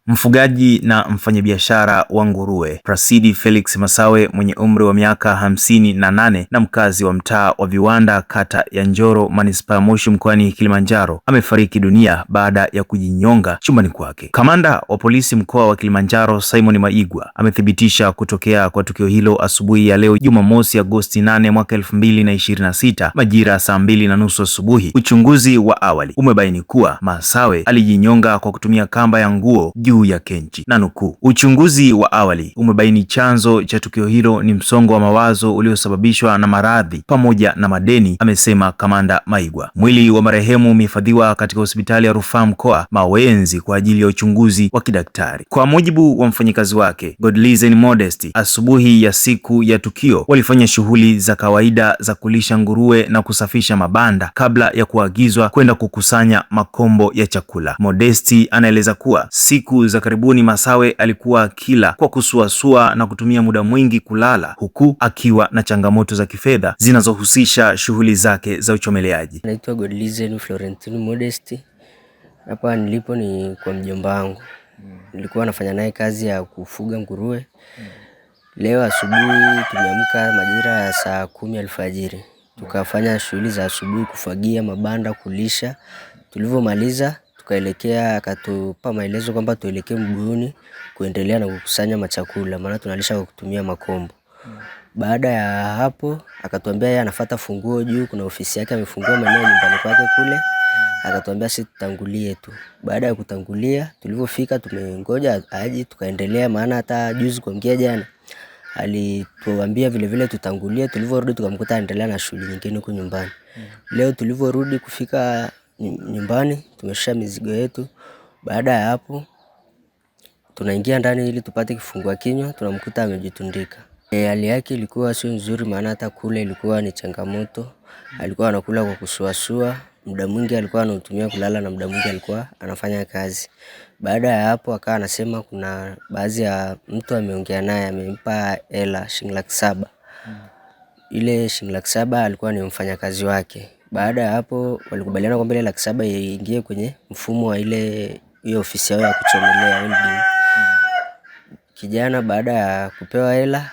Mfugaji na mfanyabiashara wa nguruwe Prasidi Felix Masawe mwenye umri wa miaka 58 na mkazi wa mtaa wa Viwanda kata ya Njoro manispaa ya Moshi mkoani Kilimanjaro amefariki dunia baada ya kujinyonga chumbani kwake. Kamanda wa polisi mkoa wa Kilimanjaro Simon Maigwa amethibitisha kutokea kwa tukio hilo asubuhi ya leo Jumamosi Agosti 8 mwaka 2026 majira saa 2:30 asubuhi. Uchunguzi wa awali umebaini kuwa Masawe alijinyonga kwa kutumia kamba ya nguo juu ya kenchi na nukuu, uchunguzi wa awali umebaini chanzo cha tukio hilo ni msongo wa mawazo uliosababishwa na maradhi pamoja na madeni, amesema Kamanda Maigwa. Mwili wa marehemu umehifadhiwa katika hospitali ya rufaa mkoa Mawenzi kwa ajili ya uchunguzi wa kidaktari. Kwa mujibu wa mfanyikazi wake Godlizen Modesti, asubuhi ya siku ya tukio walifanya shughuli za kawaida za kulisha nguruwe na kusafisha mabanda kabla ya kuagizwa kwenda kukusanya makombo ya chakula. Modesti anaeleza kuwa siku za karibuni Masawe alikuwa akila kwa kusuasua na kutumia muda mwingi kulala, huku akiwa na changamoto za kifedha zinazohusisha shughuli zake za uchomeleaji. Naitwa Godlizen Florentine Modesti. Hapa nilipo ni kwa mjomba wangu. Nilikuwa nafanya naye kazi ya kufuga nguruwe. Leo asubuhi tumeamka majira ya saa 10 alfajiri. Tukafanya shughuli za asubuhi, kufagia mabanda, kulisha. Tulivyomaliza tukaelekea, akatupa maelezo kwamba tuelekee Mbuyuni kuendelea na kukusanya machakula, maana tunalisha kwa kutumia makombo. Baada ya hapo akatuambia yeye anafuata funguo juu, kuna ofisi yake amefungua maeneo nyumbani kwake kule. Akatuambia sisi tutangulie tu. Baada ya kutangulia, tulivyofika tumengoja aje tukaendelea, maana hata juzi kuamkia jana alituambia vile vile tutangulie. Tulivyorudi tukamkuta anaendelea na shughuli nyingine huko nyumbani. Leo tulivyorudi kufika nyumbani tumeshusha mizigo yetu. Baada ya hapo tunaingia ndani ili tupate kifungua kinywa, tunamkuta amejitundika. Hali yake ilikuwa sio nzuri, maana hata kule ilikuwa ni changamoto. Alikuwa anakula kwa kusuasua, muda mwingi alikuwa anatumia kulala na muda mwingi alikuwa anafanya kazi. Baada ya hapo akawa anasema kuna baadhi ya mtu ameongea naye, amempa hela shilingi 700,000. Ile shilingi 700,000 alikuwa ni mfanyakazi wake. Baada ya hapo walikubaliana kwamba ile 700,000 iingie kwenye mfumo wa hiyo ofisi yao ya kuchomelea welding. Kijana baada ya kupewa hela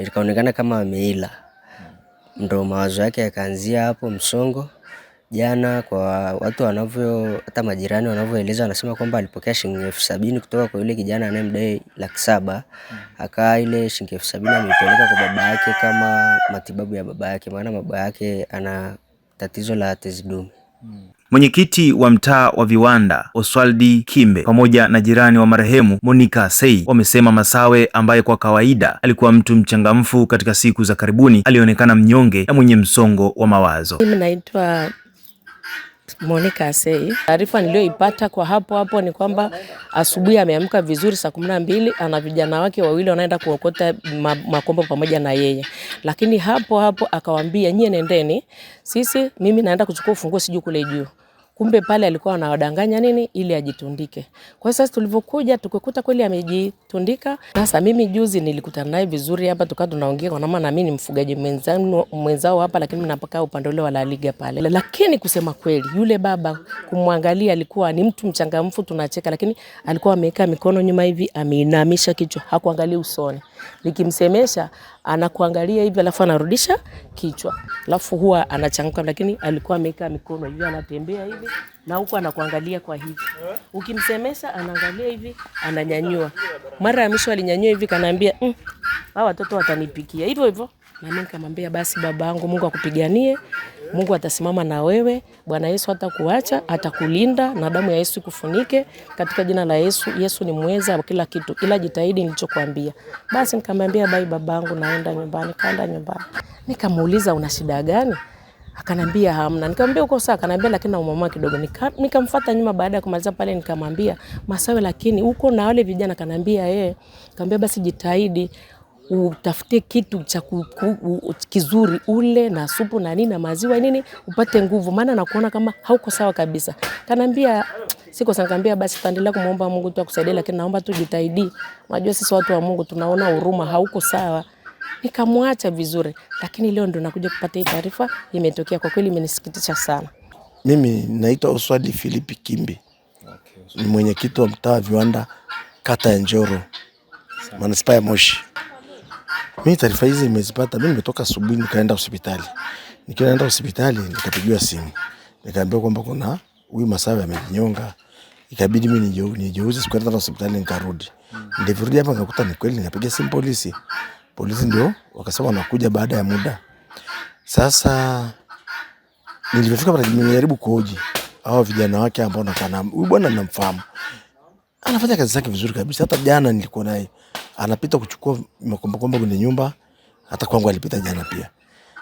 ikaonekana kama ameila. Ndio mawazo yake yakaanzia hapo msongo. Jana kwa watu hata majirani wanavyoeleza, wanasema kwamba alipokea shilingi 70,000 kutoka kwa yule kijana anayemdai 700,000. Akaa ile shilingi 70,000 ameipeleka kwa baba yake kama matibabu ya baba yake, maana baba yake ana tatizo la tezi dume. Mwenyekiti wa mtaa wa Viwanda Oswaldi Kimbe pamoja na jirani wa marehemu Monica Sei wamesema Masawe, ambaye kwa kawaida alikuwa mtu mchangamfu, katika siku za karibuni alionekana mnyonge na mwenye msongo wa mawazo. Mimi naitwa Monica Sei. Taarifa niliyoipata kwa hapo ni kwamba asubuhi ameamka vizuri saa 12, ana vijana wake wawili wanaenda kuokota makombo pamoja na yeye. Lakini hapo akawaambia nyie nendeni, mimi naenda kuchukua ufunguo siju kule juu. Kumbe pale alikuwa anawadanganya ili ajitundike. Kwa sasa tulivyokuja tukakuta kweli amejitundika. Sasa mimi juzi nilikutana naye vizuri hapa, tukawa tunaongea kwa maana mimi ni mfugaji mwenzao hapa, lakini napakaa upande ule wa La Liga pale. Lakini kusema kweli yule baba kumwangalia alikuwa ni mtu mchangamfu, tunacheka, lakini alikuwa ameweka mikono nyuma hivi, ameinamisha kichwa, hakuangalia usoni. Nikimsemesha anakuangalia hivi alafu anarudisha kichwa. Alafu huwa anachangamka, lakini alikuwa ameweka mikono hivi, anatembea hivi na huko anakuangalia kwa hivi. Ukimsemesha anaangalia hivi, ananyanyua. Mara ya mwisho alinyanyua hivi kanaambia, hao watoto watanipikia. Hivyo. Na mimi nikamwambia basi babangu, Mungu akupiganie. Mungu atasimama na wewe. Bwana Yesu hatakuacha, atakulinda na damu ya Yesu kufunike katika jina la Yesu. Yesu ni mweza wa kila kitu. Ila jitahidi nilichokuambia. Basi nikamwambia bye babangu, naenda nyumbani. Kaenda nyumbani. Nikamuuliza una shida gani? Akanambia hamna. Nikamwambia uko sawa? Akanambia lakini naumwa kidogo. Nikamfuata nyuma. Baada ya kumaliza pale nikamwambia Masawe, lakini uko na wale vijana? Akanambia Nikamwambia basi jitahidi utafute kitu cha kizuri ule na supu na nini na maziwa nini upate nguvu, maana nakuona kama hauko sawa kabisa. Kanambia siko sawa. Nikamwambia basi tutaendelea kumuomba Mungu tu akusaidie, lakini naomba tu jitahidi. Unajua sisi watu wa Mungu tunaona huruma, hauko sawa. Nikamwacha vizuri, lakini leo ndo nakuja kupata hii taarifa imetokea. Kwa kweli imenisikitisha sana. Mimi naitwa Oswaldi Philip Kimbe. Ni mwenyekiti wa mtaa Viwanda kata ya Njoro, manispaa ya Moshi. Mimi taarifa hizi nimezipata, mimi nimetoka asubuhi nikaenda hospitali. Nikienda hospitali nikapigiwa simu. Nikaambiwa kwamba kuna huyu Masawe amejinyonga. Ikabidi mimi nijeuze sikuenda hospitali nikarudi. Nilirudi hapa nikakuta ni kweli, nikapiga simu polisi. Polisi ndio wakasema wanakuja baada ya muda. Sasa nilipofika pale nimejaribu kuhoji hao vijana wake ambao nakana. Huyu bwana ninamfahamu. Anafanya kazi zake vizuri kabisa. Hata jana nilikuwa naye. Anapita kuchukua makombokombo kwenye nyumba. Hata kwangu alipita jana pia.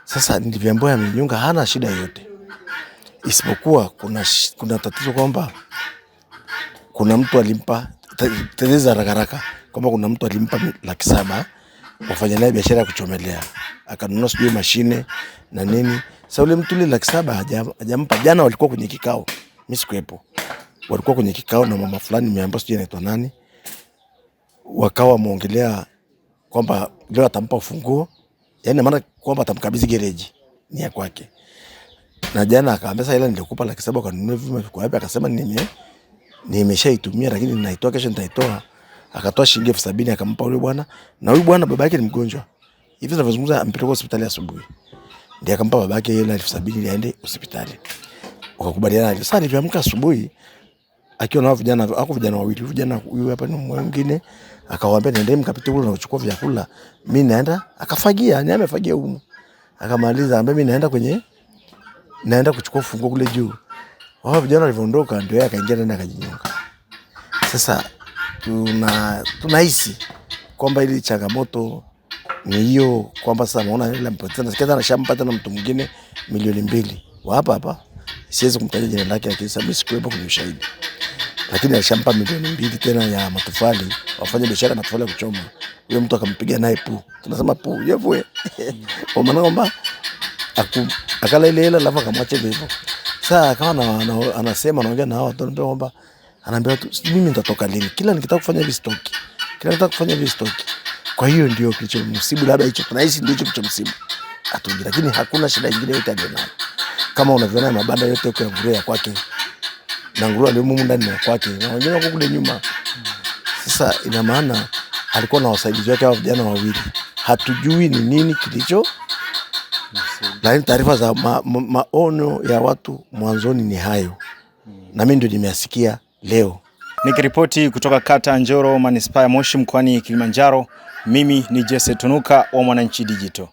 Sasa nilivyoambiwa amenyonga hana shida yote. Isipokuwa kuna tatizo kwamba kuna mtu alimpa teleza haraka kwamba kuna mtu alimpa 700,000 wafanya naye biashara ya kuchomelea. Akanunua sijui mashine na nini. Sasa yule mtu ile 700,000 hajampa. Jana walikuwa kwenye kikao. Mimi sikuepo. Walikuwa kwenye kikao na mama fulani nimeambiwa sijui anaitwa nani. Wakawa wameongelea kwamba leo atampa ufunguo. Yaani maana kwamba atamkabidhi gereji ni ya kwake. Na jana akaambia sasa ila nilikupa 700,000 kanunue vyuma viko wapi, akasema nimeshaitumia lakini ninaitoa kesho nitaitoa. Akatoa shilingi 70,000 akampa yule bwana, na yule bwana baba yake ni mgonjwa. Hivi tunavyozungumza ampeleka hospitali asubuhi. Ndiye akampa baba yake ile 70,000 ili aende hospitali. Wakakubaliana. Sasa niliamka asubuhi akiwa na vijana wawili. Vijana huyu hapa ni mwingine akawaambia nendeni mkapite kule na kuchukua vyakula. Mimi naenda akafagia, ni amefagia huko. Akamaliza ambaye mimi naenda kuchukua funguo kule juu. Wao vijana walivyoondoka ndio yeye akaingia ndani akajinyonga. Sasa tunahisi kwamba ili changamoto ni hiyo, kwamba sasa naona ile mpoteza nasikia anashampata na mtu mwingine 2,000,000 wa hapa. Siwezi kumtaja jina lake lakini sababu sikuwepo kwenye ushahidi. Lakini alishampa 2,000,000 tena ya matofali, wafanye biashara matofali ya kuchoma. Yule mtu akampiga naye pu. Tunasema pu, yevwe. Kwa maana kwamba akala ile hela alafu akamwacha hivyo. Sasa kama anasema anaongea na hao watu kwamba anaambia watu mimi nitatoka lini? Kila nikitaka kufanya hivi stoki. Kwa hiyo ndio kilichomsibu, labda hicho tunahisi ndio kilichomsibu. Atuji, lakini hakuna shida nyingine yote alionayo. Kama unavyoona mabanda yote huko ya nguruwe ya kwake. Na nguruwe aliyomo ndani ya kwake. Na wengine wako kule nyuma. Sasa ina maana alikuwa na wasaidizi wake hao vijana wawili. Hatujui ni nini kilicho. Lakini taarifa za maono ya watu mwanzoni ni hayo. Na mimi ndio nimeyasikia leo. Nikiripoti kutoka kata Njoro, manispaa ya Moshi, mkoani Kilimanjaro, mimi ni Jesse Tunuka wa Mwananchi Digital.